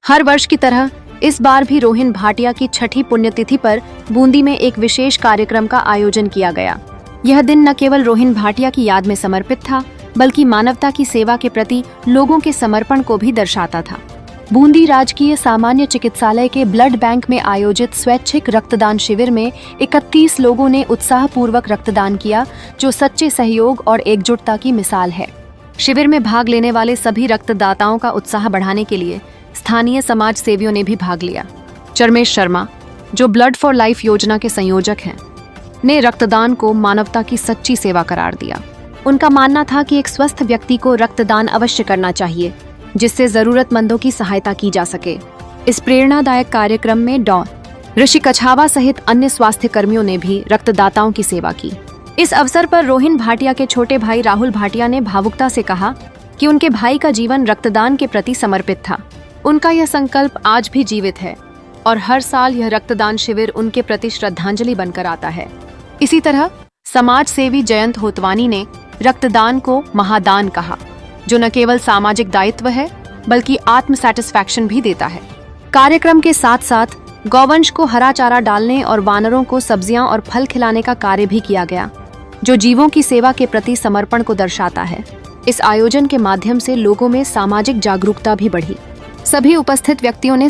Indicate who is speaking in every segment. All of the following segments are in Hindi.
Speaker 1: हर वर्ष की तरह इस बार भी रोहिन भाटिया की छठी पुण्यतिथि पर बूंदी में एक विशेष कार्यक्रम का आयोजन किया गया। यह दिन न केवल रोहिन भाटिया की याद में समर्पित था, बल्कि मानवता की सेवा के प्रति लोगों के समर्पण को भी दर्शाता था। बूंदी राजकीय सामान्य चिकित्सालय के ब्लड बैंक में आयोजित स्वैच्छिक रक्तदान शिविर में 31 लोगों ने उत्साहपूर्वक रक्तदान किया, जो सच्चे सहयोग और एकजुटता की मिसाल है। शिविर में भाग लेने वाले सभी रक्तदाताओं का उत्साह बढ़ाने के लिए स्थानीय समाज सेवियों ने भी भाग लिया। चरमेश शर्मा, जो ब्लड फॉर लाइफ योजना के संयोजक हैं, ने रक्तदान को मानवता की सच्ची सेवा करार दिया। उनका मानना था कि एक स्वस्थ व्यक्ति को रक्तदान अवश्य करना चाहिए, जिससे जरूरतमंदों की सहायता की जा सके। इस प्रेरणादायक कार्यक्रम में डॉ. ऋषि कछावा सहित अन्य स्वास्थ्य कर्मियों ने भी रक्तदाताओं की सेवा की। इस अवसर पर रोहिन भाटिया के छोटे भाई राहुल भाटिया ने भावुकता से कहा कि उनके भाई का जीवन रक्तदान के प्रति समर्पित था। उनका यह संकल्प आज भी जीवित है और हर साल यह रक्तदान शिविर उनके प्रति श्रद्धांजलि बनकर आता है। इसी तरह समाज सेवी जयंत होतवानी ने रक्तदान को महादान कहा, जो न केवल सामाजिक दायित्व है बल्कि आत्म सैटिस्फैक्शन भी देता है। कार्यक्रम के साथ साथ गौवंश को हरा चारा डालने और वानरों को सब्जियां और फल खिलाने का कार्य भी किया गया, जो जीवों की सेवा के प्रति समर्पण को दर्शाता है। इस आयोजन के माध्यम से लोगों में सामाजिक जागरूकता भी बढ़ी। सभी उपस्थित व्यक्तियों ने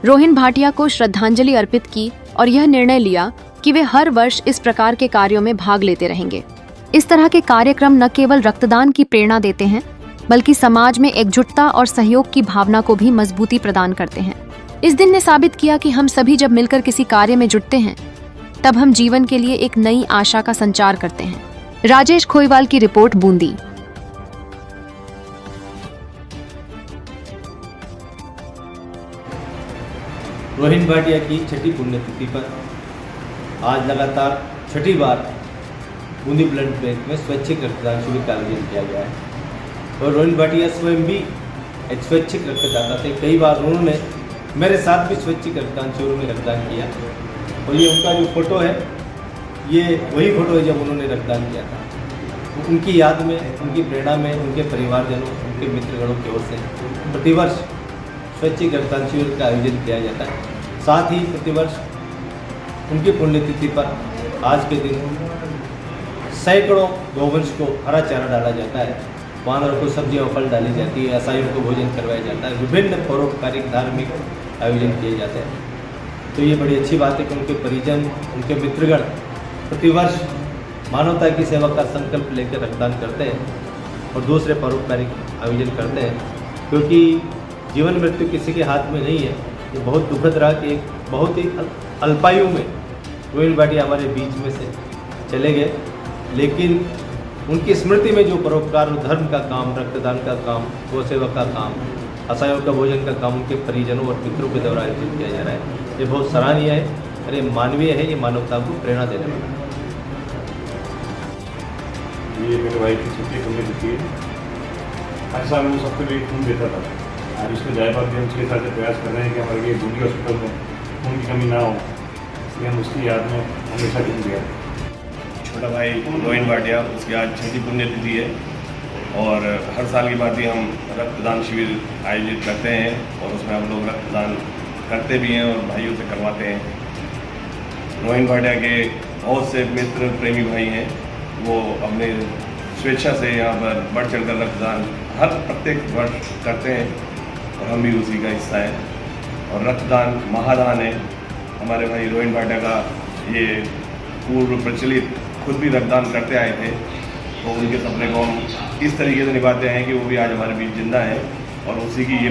Speaker 1: रोहिन भाटिया को श्रद्धांजलि अर्पित की और यह निर्णय लिया कि वे हर वर्ष इस प्रकार के कार्यों में भाग लेते रहेंगे। इस तरह के कार्यक्रम न केवल रक्तदान की प्रेरणा देते हैं, बल्कि समाज में एकजुटता और सहयोग की भावना को भी मजबूती प्रदान करते हैं। इस दिन ने साबित किया कि हम सभी जब मिलकर किसी कार्य में जुटते हैं, तब हम जीवन के लिए एक नई आशा का संचार करते हैं। राजेश खोईवाल की रिपोर्ट, बूंदी।
Speaker 2: रोहिन भाटिया की छठी पुण्यतिथि पर आज लगातार छठी बार बूंदी ब्लड बैंक में स्वैच्छिक रक्तदान शिविर का आयोजन किया गया है और रोहिन भाटिया स्वयं भी एक स्वैच्छिक रक्तदाता थे। कई बार उन्होंने मेरे साथ भी स्वैच्छिक रक्तदान शिविर में रक्तदान किया और ये उनका जो फोटो है, ये वही फोटो है जब उन्होंने रक्तदान किया था। उनकी याद में, उनकी प्रेरणा में उनके परिवारजनों, उनके मित्रगणों की ओर से प्रतिवर्ष स्वैच्छिक रक्तदान शिविर का आयोजन किया जाता है। साथ ही प्रतिवर्ष उनकी पुण्यतिथि पर आज के दिन सैकड़ों गौवंश को हरा चारा डाला जाता है, वानरों को सब्जियां और फल डाली जाती है, असाइयों को भोजन करवाया जाता है, विभिन्न परोपकारिक धार्मिक आयोजन किए जाते हैं। तो ये बड़ी अच्छी बात है कि उनके परिजन, उनके मित्रगण प्रतिवर्ष मानवता की सेवा का संकल्प लेकर रक्तदान करते हैं और दूसरे परोपकारिक आयोजन करते हैं, क्योंकि जीवन मृत्यु किसी के हाथ में नहीं है। ये बहुत दुखद रहा कि एक बहुत ही अल्पायु में रोहिन भाटिया हमारे बीच में से चले गए, लेकिन उनकी स्मृति में जो परोपकार, धर्म का काम, रक्तदान का काम, गौ सेवा का काम, असायों का भोजन का काम उनके परिजनों और मित्रों के द्वारा आयोजित किया जा रहा है। ये बहुत सराहनीय है और ये मानवीय है, ये मानवता को प्रेरणा देने वाला है।
Speaker 3: ये मेरे भाई की छुट्टी पुण्यतिथि है। हर साल वो सबके लिए खून देता था। आज उसको जायफल भी हम 6 साल से प्रयास कर रहे हैं कि हमारे ये बूंदी हॉस्पिटल में खून की कमी ना हो, इसलिए हम उसकी याद में हमेशा खून दिया।
Speaker 4: छोटा भाई रोहिन भाटिया, उसकी आज छठी पुण्यतिथि है और हर साल की भांति हम रक्तदान शिविर आयोजित करते हैं और उसमें हम लोग रक्तदान करते भी हैं और भाइयों से करवाते हैं। रोहिन भाटिया के बहुत से मित्र, प्रेमी भाई हैं, वो अपने स्वेच्छा से यहाँ पर बढ़ चढ़कर रक्तदान हर प्रत्येक वर्ष करते हैं और हम भी उसी का हिस्सा है। और रक्तदान महादान है। हमारे भाई रोहिन भाटिया का ये पूर्व प्रचलित खुद भी रक्तदान करते आए थे, तो उनके सपने को हम इस तरीके से निभाते हैं कि वो भी आज हमारे बीच जिंदा हैं और उसी की ये